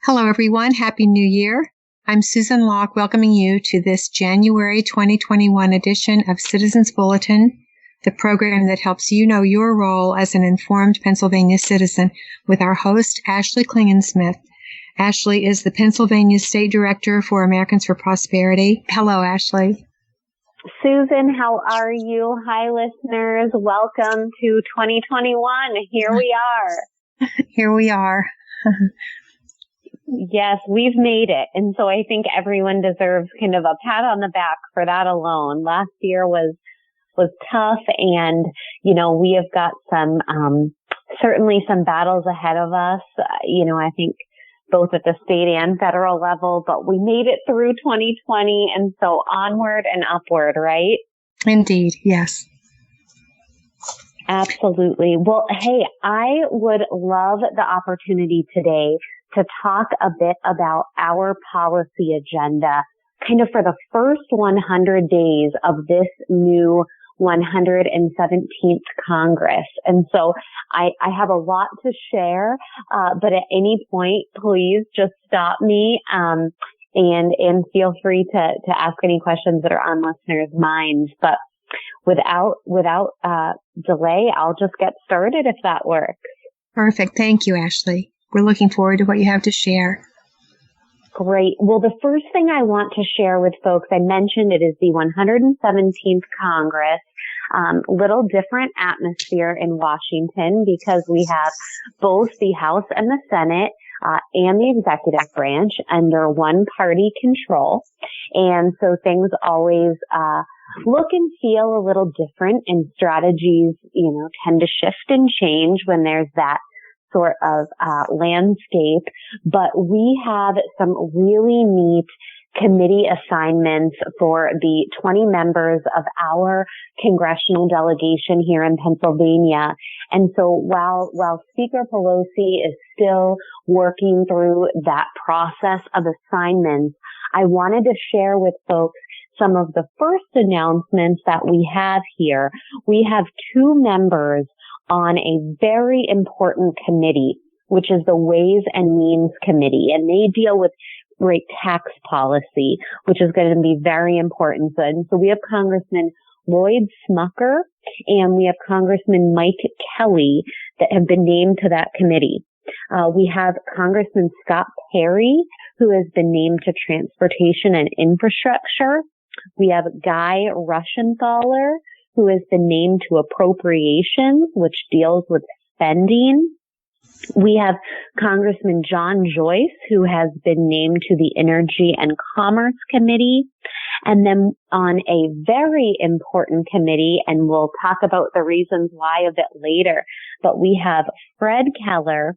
Hello, everyone. Happy New Year. I'm Susan Locke, welcoming you to this January 2021 edition of Citizens Bulletin, the program that helps you know your role as an informed Pennsylvania citizen, with our host, Ashley Klingensmith. Ashley is the Pennsylvania State Director for Americans for Prosperity. Hello, Ashley. Susan, how are you? Hi, listeners. Welcome to 2021. Here we are. Here we are. Yes, we've made it. And so I think everyone deserves kind of a pat on the back for that alone. Last year was tough, and, we have got certainly some battles ahead of us, I think both at the state and federal level, but we made it through 2020, and so onward and upward, right? Indeed, yes. Absolutely. Well, hey, I would love the opportunity today to talk a bit about our policy agenda, kind of for the first 100 days of this new 117th Congress. And so I have a lot to share, but at any point, please just stop me, and feel free to ask any questions that are on listeners' minds. But without delay, I'll just get started if that works. Perfect. Thank you, Ashley. We're looking forward to what you have to share. Great. Well, the first thing I want to share with folks, I mentioned it is the 117th Congress. Little different atmosphere in Washington because we have both the House and the Senate and the executive branch under one party control. And so things always look and feel a little different, and strategies, tend to shift and change when there's that sort of landscape. But we have some really neat committee assignments for the 20 members of our congressional delegation here in Pennsylvania. And so while Speaker Pelosi is still working through that process of assignments, I wanted to share with folks some of the first announcements that we have here. We have two members on a very important committee, which is the Ways and Means Committee, and they deal with rate tax policy, which is going to be very important. And so we have Congressman Lloyd Smucker and we have Congressman Mike Kelly that have been named to that committee. We have Congressman Scott Perry, who has been named to Transportation and Infrastructure. We have Guy Rushenthaler, who has been named to Appropriations, which deals with spending. We have Congressman John Joyce, who has been named to the Energy and Commerce Committee. And then on a very important committee, and we'll talk about the reasons why a bit later, but we have Fred Keller,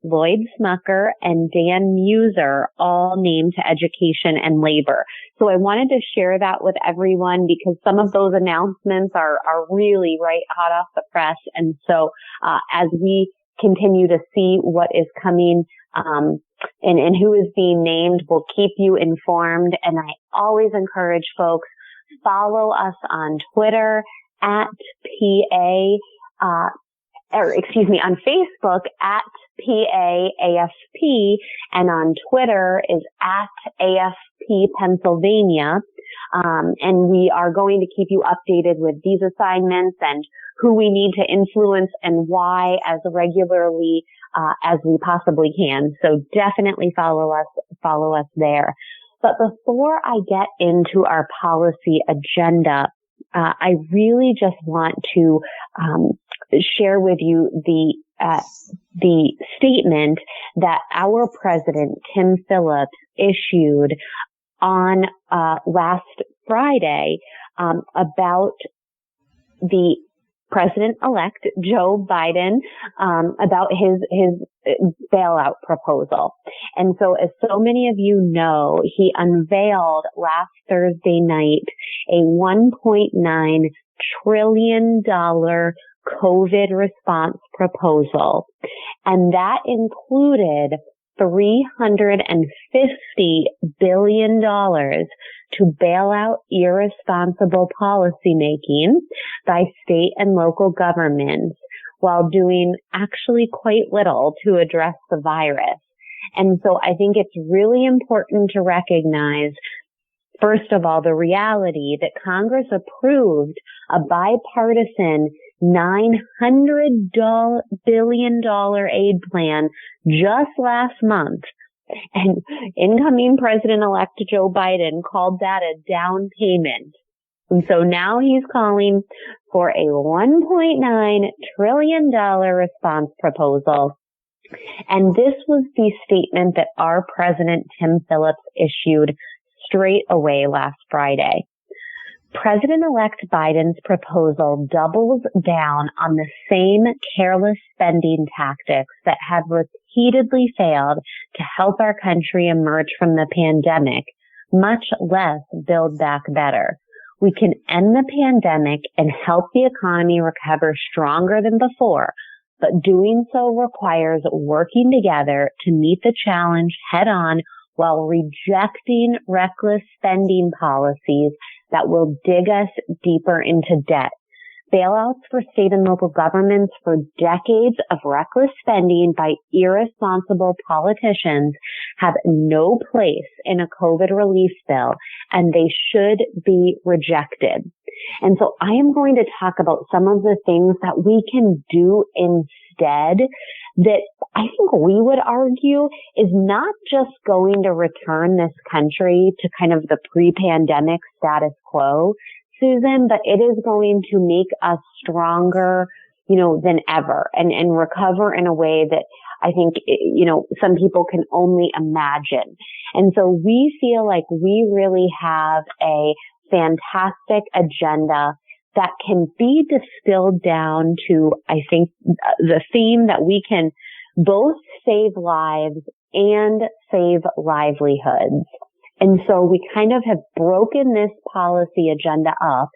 Lloyd Smucker, and Dan Muser, all named to Education and Labor. So I wanted to share that with everyone because some of those announcements are really right hot off the press. And so as we continue to see what is coming and who is being named, we'll keep you informed. And I always encourage folks, follow us on Twitter at on Facebook at PAAFP, and on Twitter is at AFP Pennsylvania. And we are going to keep you updated with these assignments and who we need to influence and why as regularly as we possibly can. So definitely follow us there. But before I get into our policy agenda, I really just want to share with you the statement that our president, Tim Phillips, issued on last Friday about the President-elect Joe Biden about his bailout proposal. And so, as so many of you know, he unveiled last Thursday night a $1.9 trillion COVID response proposal, and that included $350 billion to bail out irresponsible policymaking by state and local governments while doing actually quite little to address the virus. And so I think it's really important to recognize, first of all, the reality that Congress approved a bipartisan $900 billion aid plan just last month. And incoming President-elect Joe Biden called that a down payment. And so now he's calling for a $1.9 trillion response proposal. And this was the statement that our President Tim Phillips issued straight away last Friday. President-elect Biden's proposal doubles down on the same careless spending tactics that have repeatedly failed to help our country emerge from the pandemic, much less build back better. We can end the pandemic and help the economy recover stronger than before, but doing so requires working together to meet the challenge head on while rejecting reckless spending policies that will dig us deeper into debt. Bailouts for state and local governments for decades of reckless spending by irresponsible politicians have no place in a COVID relief bill, and they should be rejected. And so I am going to talk about some of the things that we can do instead that I think we would argue is not just going to return this country to kind of the pre-pandemic status quo, Susan, but it is going to make us stronger, than ever and recover in a way that I think, some people can only imagine. And so we feel like we really have a fantastic agenda that can be distilled down to, I think, the theme that we can both save lives and save livelihoods. And so we kind of have broken this policy agenda up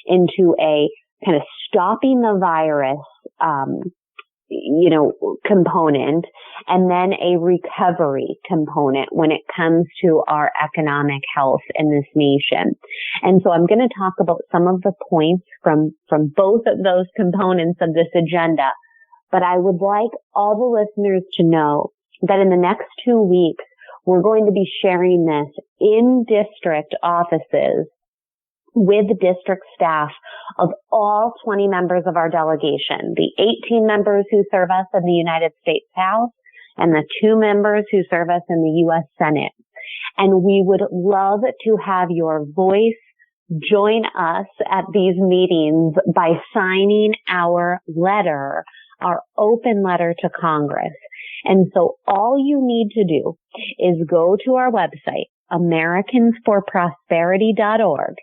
into a kind of stopping the virus, component, and then a recovery component when it comes to our economic health in this nation. And so I'm going to talk about some of the points from both of those components of this agenda. But I would like all the listeners to know that in the next 2 weeks, we're going to be sharing this in district offices with district staff of all 20 members of our delegation, the 18 members who serve us in the United States House and the 2 members who serve us in the U.S. Senate. And we would love to have your voice join us at these meetings by signing our letter, our open letter to Congress. And so all you need to do is go to our website, americansforprosperity.org.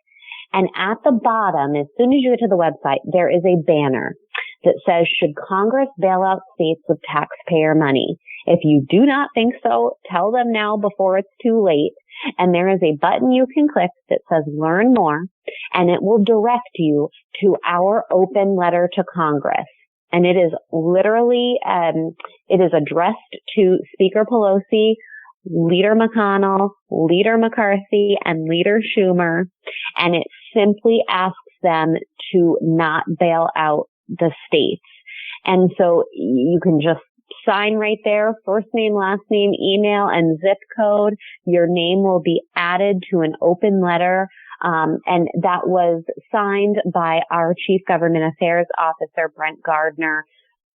And at the bottom, as soon as you get to the website, there is a banner that says, should Congress bail out states with taxpayer money? If you do not think so, tell them now before it's too late. And there is a button you can click that says learn more, and it will direct you to our open letter to Congress. And it is literally, it is addressed to Speaker Pelosi, Leader McConnell, Leader McCarthy, and Leader Schumer. And it simply asks them to not bail out the states. And so you can just sign right there, first name, last name, email, and zip code. Your name will be added to an open letter. And that was signed by our Chief Government Affairs Officer, Brent Gardner.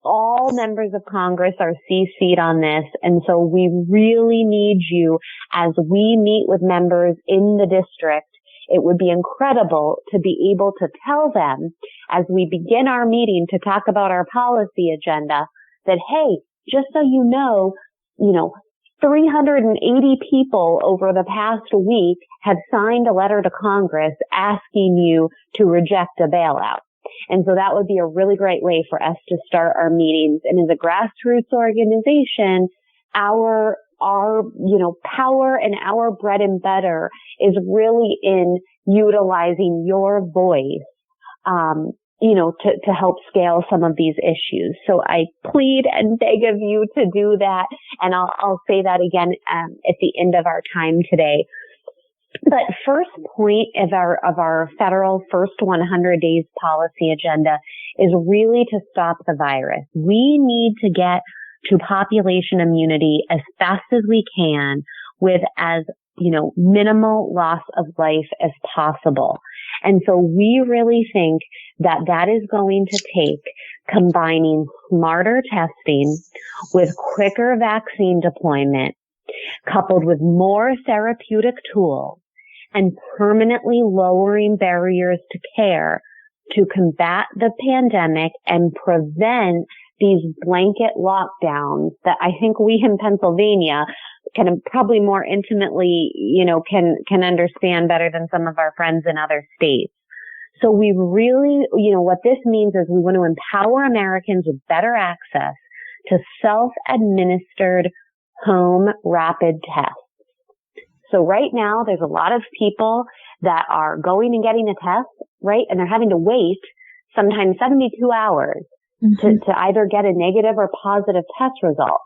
All members of Congress are CC'd on this. And so we really need you as we meet with members in the district. It would be incredible to be able to tell them as we begin our meeting to talk about our policy agenda that, hey, just so you know, 380 people over the past week have signed a letter to Congress asking you to reject a bailout. And so that would be a really great way for us to start our meetings. And as a grassroots organization, our power and our bread and butter is really in utilizing your voice, to help scale some of these issues. So I plead and beg of you to do that. And I'll say that again, at the end of our time today. But first point of our federal first 100 days policy agenda is really to stop the virus. We need to get to population immunity as fast as we can with as, minimal loss of life as possible. And so we really think that that is going to take combining smarter testing with quicker vaccine deployment, coupled with more therapeutic tools and permanently lowering barriers to care to combat the pandemic and prevent these blanket lockdowns that I think we in Pennsylvania can probably more intimately, can understand better than some of our friends in other states. So we really, what this means is we want to empower Americans with better access to self-administered home rapid tests. So right now, there's a lot of people that are going and getting a test, right? And they're having to wait sometimes 72 hours to either get a negative or positive test result.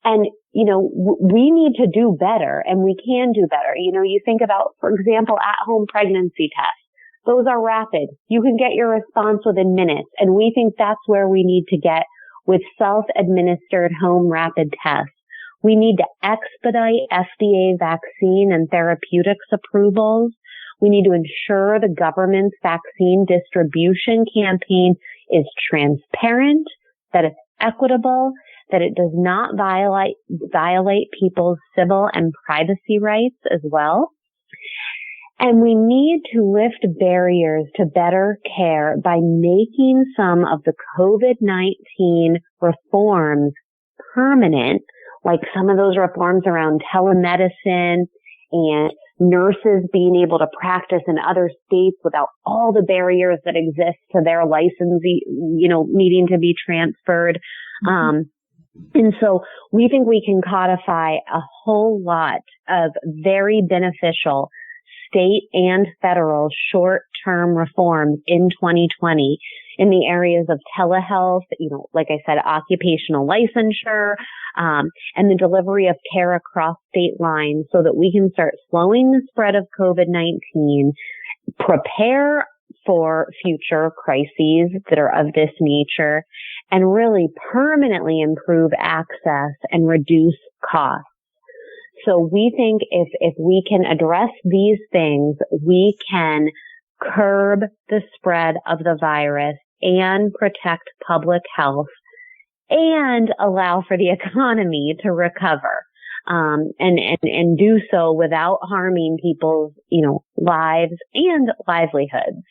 And, we need to do better, and we can do better. You think about, for example, at-home pregnancy tests. Those are rapid. You can get your response within minutes. And we think that's where we need to get with self-administered home rapid tests. We need to expedite FDA vaccine and therapeutics approvals. We need to ensure the government's vaccine distribution campaign is transparent, that it's equitable, that it does not violate people's civil and privacy rights as well. And we need to lift barriers to better care by making some of the COVID-19 reforms permanent, like some of those reforms around telemedicine and nurses being able to practice in other states without all the barriers that exist to their license, needing to be transferred. And so we think we can codify a whole lot of very beneficial state and federal short-term reforms in 2020 in the areas of telehealth, like I said, occupational licensure, and the delivery of care across state lines so that we can start slowing the spread of COVID-19, prepare for future crises that are of this nature, and really permanently improve access and reduce costs. So we think if we can address these things, we can curb the spread of the virus and protect public health and allow for the economy to recover, and do so without harming people's, lives and livelihoods.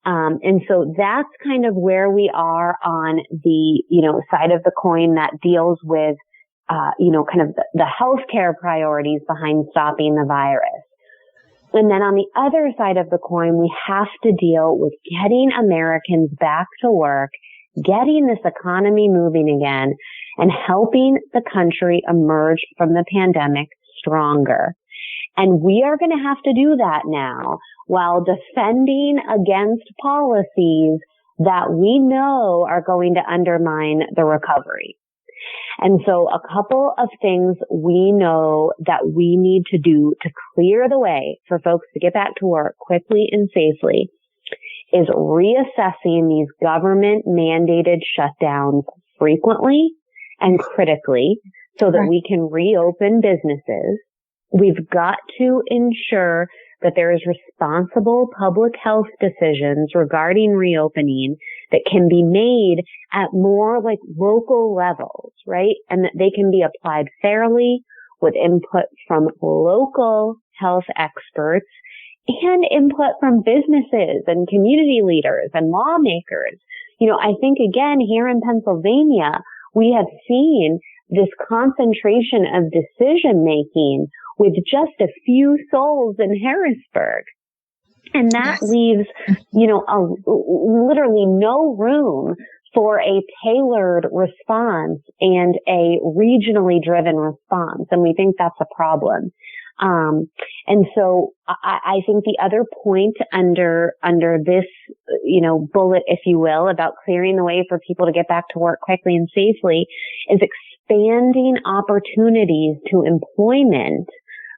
And so that's kind of where we are on the, side of the coin that deals with, kind of the healthcare priorities behind stopping the virus. And then on the other side of the coin, we have to deal with getting Americans back to work, getting this economy moving again, and helping the country emerge from the pandemic stronger. And we are going to have to do that now while defending against policies that we know are going to undermine the recovery. And so a couple of things we know that we need to do to clear the way for folks to get back to work quickly and safely is reassessing these government mandated shutdowns frequently and critically so that we can reopen businesses. We've got to ensure that there is responsible public health decisions regarding reopening that can be made at more like local levels, right? And that they can be applied fairly with input from local health experts and input from businesses and community leaders and lawmakers. I think again, here in Pennsylvania, we have seen this concentration of decision making with just a few souls in Harrisburg. And that leaves, literally no room for a tailored response and a regionally driven response. And we think that's a problem. And so I think the other point under this, bullet, if you will, about clearing the way for people to get back to work quickly and safely is expanding opportunities to employment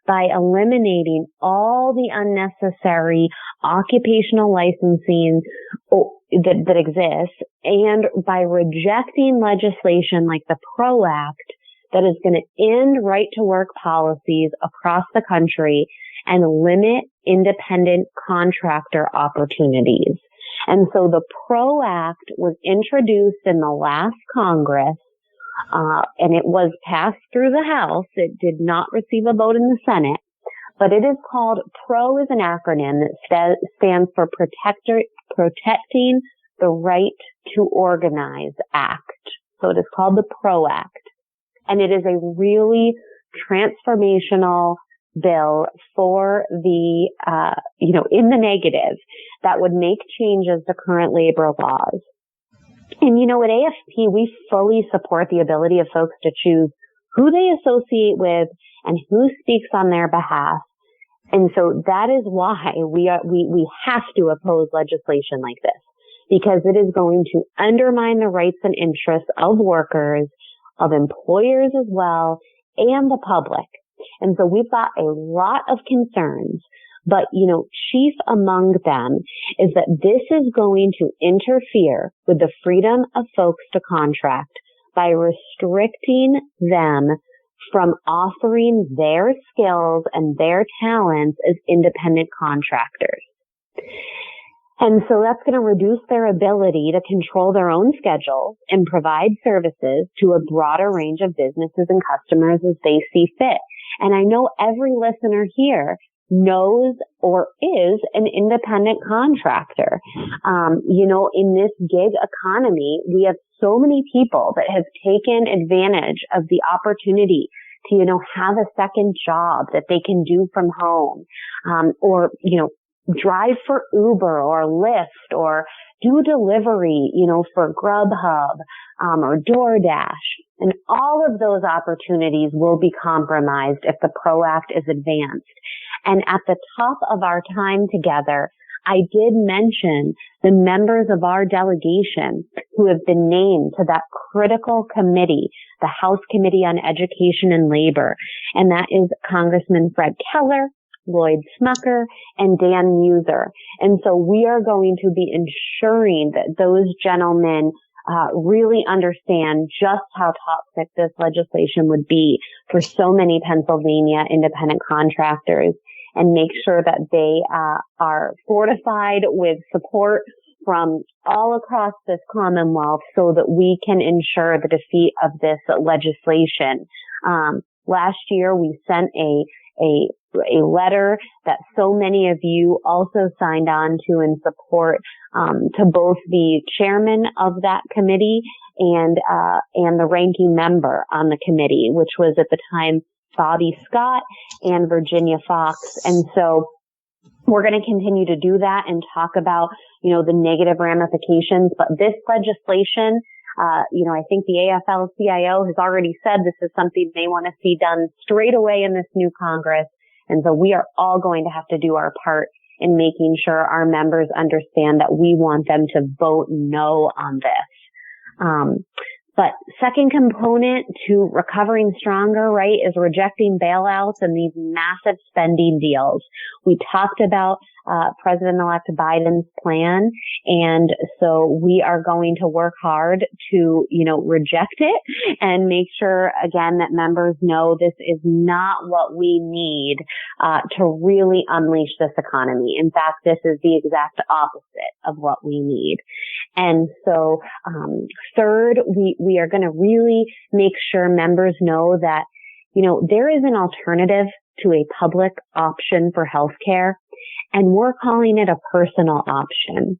by eliminating all the unnecessary occupational licensing, that exists, and by rejecting legislation like the PRO Act that is going to end right to work policies across the country and limit independent contractor opportunities. And so the PRO Act was introduced in the last Congress, and it was passed through the House. It did not receive a vote in the Senate, but it is called, PRO is an acronym that stands for Protecting the Right to Organize Act. So it is called the PRO Act. And it is a really transformational bill for the, in the negative, that would make changes to current labor laws. And, at AFP, we fully support the ability of folks to choose who they associate with and who speaks on their behalf. And so that is why we have to oppose legislation like this, because it is going to undermine the rights and interests of workers, of employers as well, and the public. And so we've got a lot of concerns, but, chief among them is that this is going to interfere with the freedom of folks to contract by restricting them from offering their skills and their talents as independent contractors. And so that's going to reduce their ability to control their own schedules and provide services to a broader range of businesses and customers as they see fit. And I know every listener here knows or is an independent contractor. In this gig economy, we have so many people that have taken advantage of the opportunity to, have a second job that they can do from home, or, drive for Uber or Lyft or do delivery, for Grubhub, or DoorDash. And all of those opportunities will be compromised if the PRO Act is advanced. And at the top of our time together, I did mention the members of our delegation who have been named to that critical committee, the House Committee on Education and Labor. And that is Congressman Fred Keller, Lloyd Smucker, and Dan Muser. And so we are going to be ensuring that those gentlemen really understand just how toxic this legislation would be for so many Pennsylvania independent contractors, and make sure that they are fortified with support from all across this Commonwealth so that we can ensure the defeat of this legislation. Last year, we sent a letter that so many of you also signed on to in support to both the chairman of that committee and the ranking member on the committee, which was at the time Bobby Scott and Virginia Fox. And so we're going to continue to do that and talk about, the negative ramifications. But this legislation, I think the AFL-CIO has already said this is something they want to see done straight away in this new Congress. And so we are all going to have to do our part in making sure our members understand that we want them to vote no on this. But second component to recovering stronger, right, is rejecting bailouts and these massive spending deals. We talked about President-elect Biden's plan, and so we are going to work hard to, reject it and make sure, again, that members know this is not what we need to really unleash this economy. In fact, this is the exact opposite of what we need. And so, third, we are going to really make sure members know that, there is an alternative to a public option for healthcare, and we're calling it a personal option.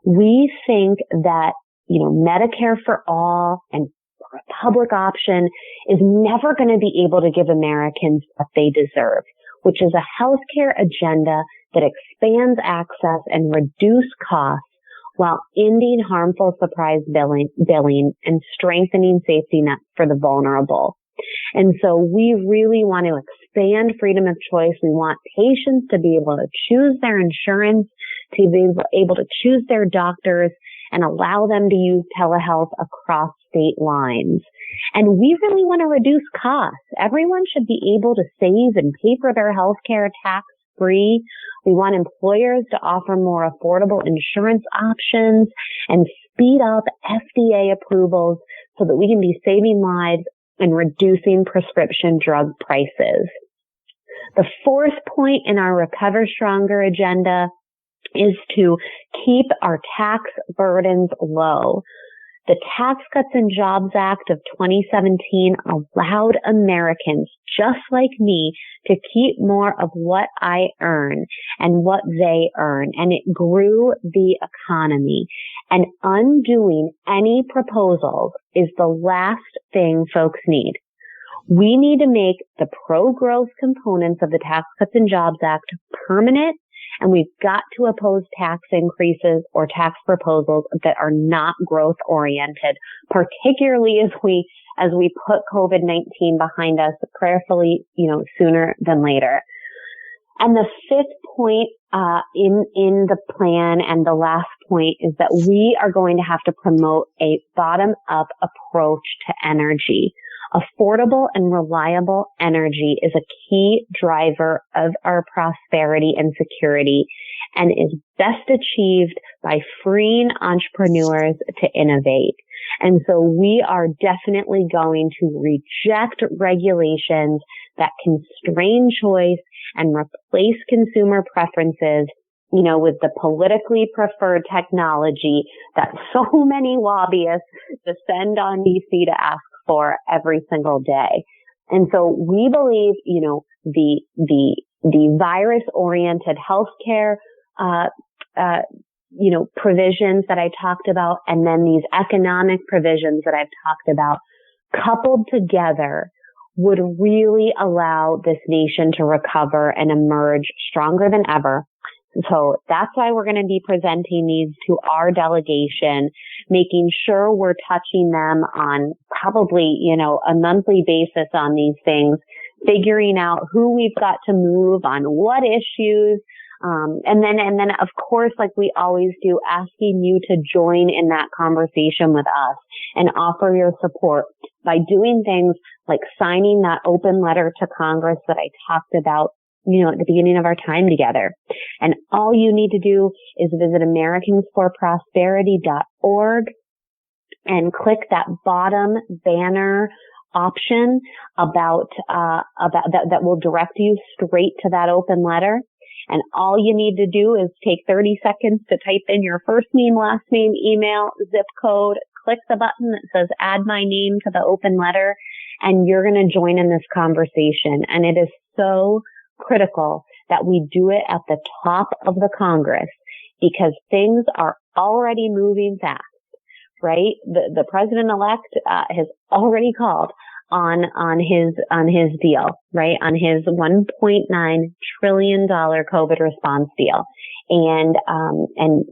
We think that, Medicare for all and a public option is never going to be able to give Americans what they deserve, which is a healthcare agenda that expands access and reduce costs while ending harmful surprise billing and strengthening safety nets for the vulnerable. And so we really want to expand freedom of choice. We want patients to be able to choose their insurance, to be able to choose their doctors, and allow them to use telehealth across state lines. And we really want to reduce costs. Everyone should be able to save and pay for their healthcare free. We want employers to offer more affordable insurance options and speed up FDA approvals so that we can be saving lives and reducing prescription drug prices. The fourth point in our Recover Stronger agenda is to keep our tax burdens low. The Tax Cuts and Jobs Act of 2017 allowed Americans just like me to keep more of what I earn and what they earn, and it grew the economy. And undoing any proposals is the last thing folks need. We need to make the pro-growth components of the Tax Cuts and Jobs Act permanent, and we've got to oppose tax increases or tax proposals that are not growth oriented, particularly as we put COVID-19 behind us prayerfully, sooner than later. And the fifth point in the plan, and the last point, is that we are going to have to promote a bottom-up approach to energy. Affordable and reliable energy is a key driver of our prosperity and security, and is best achieved by freeing entrepreneurs to innovate. And so we are definitely going to reject regulations that constrain choice and replace consumer preferences, with the politically preferred technology that so many lobbyists descend on DC to ask for every single day. And so we believe, the virus-oriented healthcare, provisions that I talked about, and then these economic provisions that I've talked about, coupled together, would really allow this nation to recover and emerge stronger than ever. So that's why we're going to be presenting these to our delegation, making sure we're touching them on probably, a monthly basis on these things, figuring out who we've got to move on what issues. And then of course, like we always do, asking you to join in that conversation with us and offer your support by doing things like signing that open letter to Congress that I talked about, at the beginning of our time together. And all you need to do is visit americansforprosperity.org and click that bottom banner option about that will direct you straight to that open letter. And all you need to do is take 30 seconds to type in your first name, last name, email, zip code, click the button that says add my name to the open letter, and you're going to join in this conversation. And it is so critical that we do it at the top of the Congress, because things are already moving fast, right? The president-elect has already called on his deal, right? On his $1.9 trillion COVID response deal. And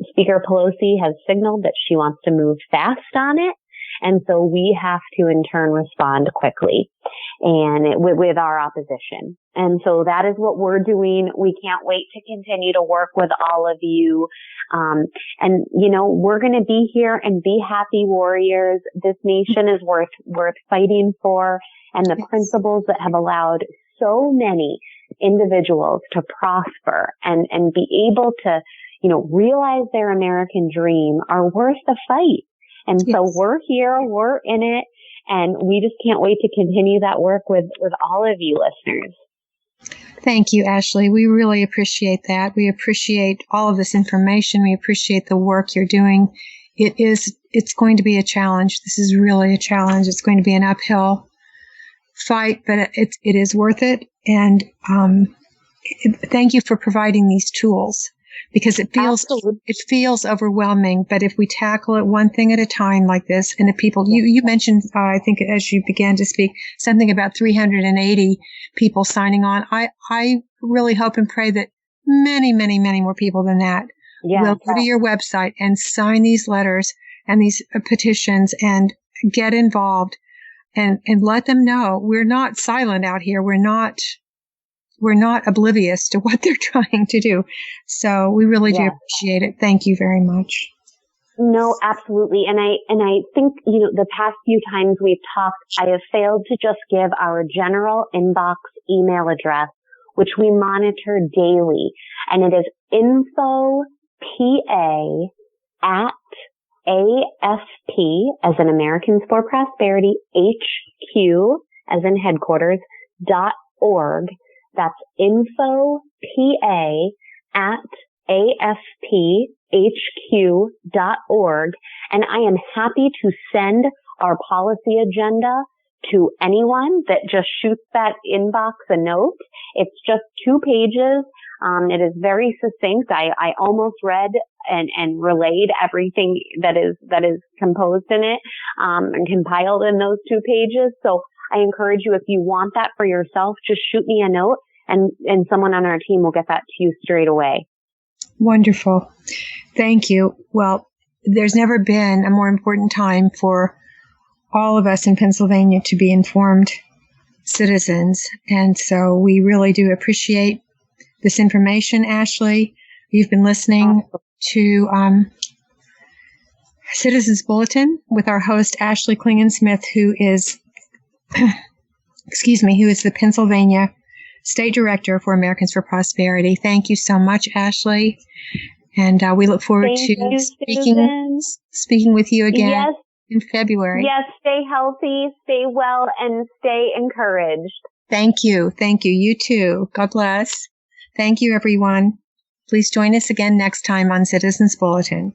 Speaker Pelosi has signaled that she wants to move fast on it. And so we have to in turn respond quickly with our opposition. And so that is what we're doing. We can't wait to continue to work with all of you. We're going to be here and be happy warriors. This nation is worth fighting for. And the principles that have allowed so many individuals to prosper and be able to, realize their American dream are worth the fight. And so we're here, we're in it, and we just can't wait to continue that work with all of you listeners. Thank you, Ashley. We really appreciate that. We appreciate all of this information. We appreciate the work you're doing. It's going to be a challenge. This is really a challenge. It's going to be an uphill fight, but it is worth it. And thank you for providing these tools, because it feels overwhelming. But if we tackle it one thing at a time like this, and if people, you mentioned, I think as you began to speak, something about 380 people signing on. I really hope and pray that many, many, many more people than that will go to your website and sign these letters and these petitions and get involved and let them know we're not silent out here. We're not oblivious to what they're trying to do. So we really do appreciate it. Thank you very much. No, absolutely. And I think, the past few times we've talked, I have failed to just give our general inbox email address, which we monitor daily. And it is info PA at AFP, as in Americans for Prosperity, HQ, as in headquarters, .org. That's info PA at AFPHQ.org. And I am happy to send our policy agenda to anyone that just shoots that inbox a note. It's just 2 pages. It is very succinct. I almost read and relayed everything that is composed in it, and compiled in those 2 pages. So I encourage you, if you want that for yourself, just shoot me a note and someone on our team will get that to you straight away. Wonderful. Thank you. Well, there's never been a more important time for all of us in Pennsylvania to be informed citizens. And so we really do appreciate this information, Ashley. You've been listening to Citizens Bulletin with our host, Ashley Klingensmith, who is, who is the Pennsylvania State Director for Americans for Prosperity. Thank you so much, Ashley. And we look forward to speaking with you again in February. Yes, stay healthy, stay well, and stay encouraged. Thank you. Thank you. You too. God bless. Thank you, everyone. Please join us again next time on Citizens Bulletin.